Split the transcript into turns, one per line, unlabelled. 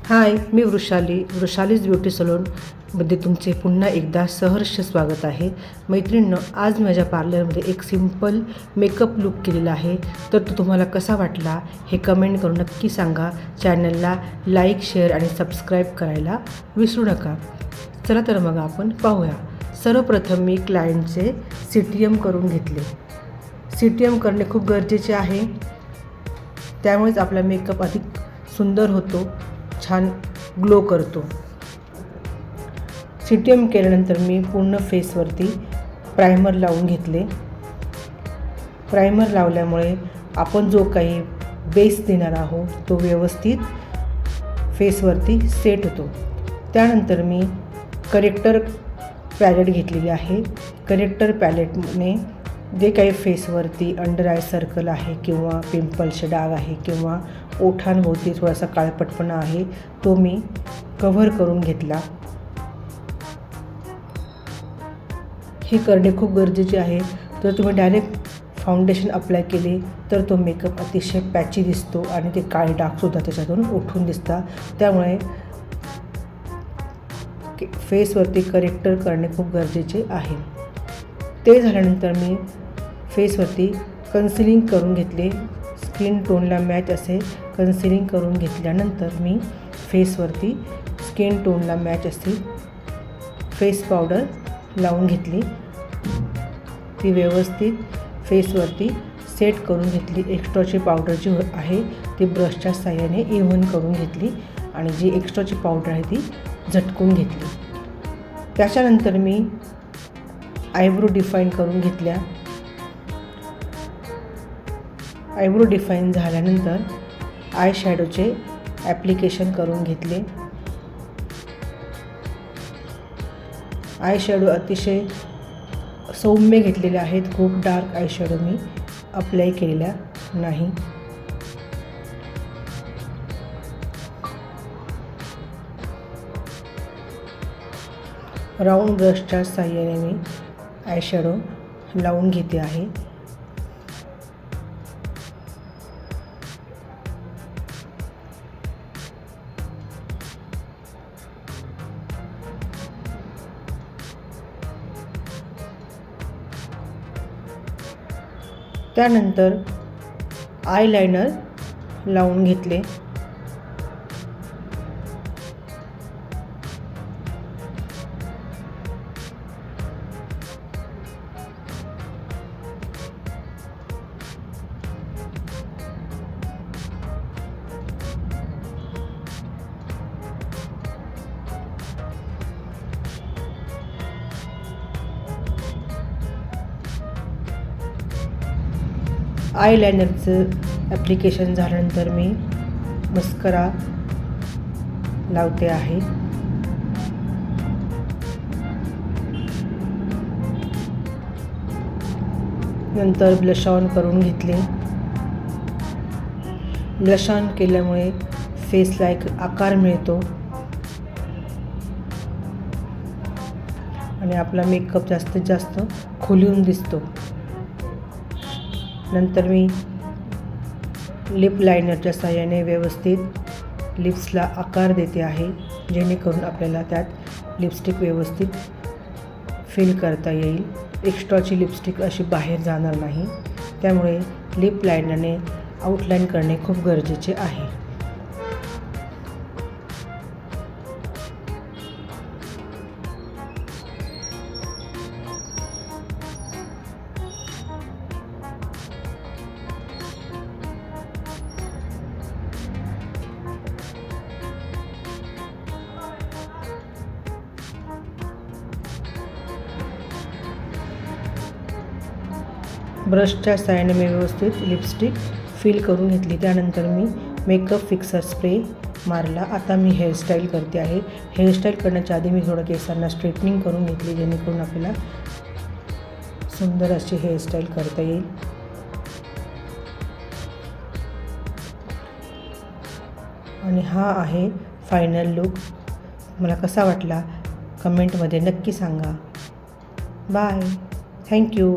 हाय, मी वृषालीज beauty सलूनमध्ये तुमचे पुन्हा एकदा सहर्ष स्वागत आहे. मैत्रिणींनो, आज माझ्या पार्लरमध्ये एक सिंपल मेकअप लुक केलेला आहे. तर तो तुम्हाला कसा वाटला हे कमेंट करून नक्की सांगा. चॅनलला लाईक, शेअर आणि सबस्क्राईब करायला विसरू नका. चला तर मग आपण पाहूया. सर्वप्रथम मी क्लायंटचे CTM करून घेतले. CTM करणे खूप गरजेचे आहे, त्यामुळेच आपला मेकअप अधिक सुंदर होतो, छान ग्लो करतो. CTM केल्यानंतर मी पूर्ण फेसवरती प्रायमर लावून घेतले. प्रायमर लावल्यामुळे आपण जो काही बेस देणार आहोत तो व्यवस्थित फेसवरती सेट होतो. त्यानंतर मी करेक्टर पॅलेट घेतलेली आहे. करेक्टर पॅलेटने जे काही फेसवरती अंडर आय सर्कल आहे किंवा पिंपल्सचे डाग आहे किंवा ओठांभोवती थोडासा काळपटपणा आहे तो मी कव्हर करून घेतला. हे करणे खूप गरजेचे आहे. जर तुम्ही डायरेक्ट फाउंडेशन अप्लाय केले तर तो मेकअप अतिशय पॅची दिसतो आणि ते काळे डागसुद्धा त्याच्यातून उठून दिसतात. त्यामुळे फेसवरती करेक्टर करणे खूप गरजेचे आहे. ते झाल्यानंतर मी फेसवरती कन्सिलिंग करून घेतले. स्किन टोनला मॅच असे कन्सिलिंग करून घेतल्यानंतर मी फेसवरती स्किन टोनला मॅच असे फेस पावडर लावून घेतली. ती व्यवस्थित फेसवरती सेट करून घेतली. एक्स्ट्राची पावडर जी आहे ती ब्रशच्या साहाय्याने इव्हन करून घेतली आणि जी एक्स्ट्राची पावडर आहे ती झटकून घेतली. त्याच्यानंतर मी आयब्रो डिफाईन करून घेतल्या. आयब्रो डिफाईन झाल्यानंतर आय शॅडोचे ॲप्लिकेशन करून घेतले. आय शॅडो अतिशय सौम्य घेतलेले आहेत. खूप डार्क आय शॅडो मी अप्लाय केलेला नाही. राऊंड ब्रशच्या साहाय्याने मी आय शॅडो लावून घेते आहे. त्यानंतर आयलायनर लावून घेतले. आयलायनरचं ॲप्लिकेशन झाल्यानंतर मी मस्करा लावते आहे. नंतर ब्लश ऑन करून घेतले. ब्लश ऑन केल्यामुळे फेसला एक आकार मिळतो आणि आपला मेकअप जास्तीत जास्त खुलून दिसतो. नंतर मी लिप लायनरच्या साहाय्याने व्यवस्थित लिप्सला आकार देते आहे, जेणेकरून आपल्याला त्यात लिपस्टिक व्यवस्थित फिल करता येईल. एक्स्ट्राची लिपस्टिक अशी बाहेर जाणार नाही. त्यामुळे लिप लायनरने आउटलाईन करणे खूप गरजेचे आहे. ब्रशच्या साहाय्याने मी व्यवस्थित लिपस्टिक फिल करून घेतली. त्यानंतर मी मेकअप फिक्सर स्प्रे मारला. आता मी हेअरस्टाईल करते आहे. हेअरस्टाईल करण्याच्या आधी मी थोडं केसांना स्ट्रेटनिंग करून घेतली, जेणेकरून आपल्याला सुंदर अशी हेअरस्टाईल करता येईल. आणि हा आहे फायनल लुक. मला कसा वाटला कमेंटमध्ये नक्की सांगा. बाय. थँक्यू.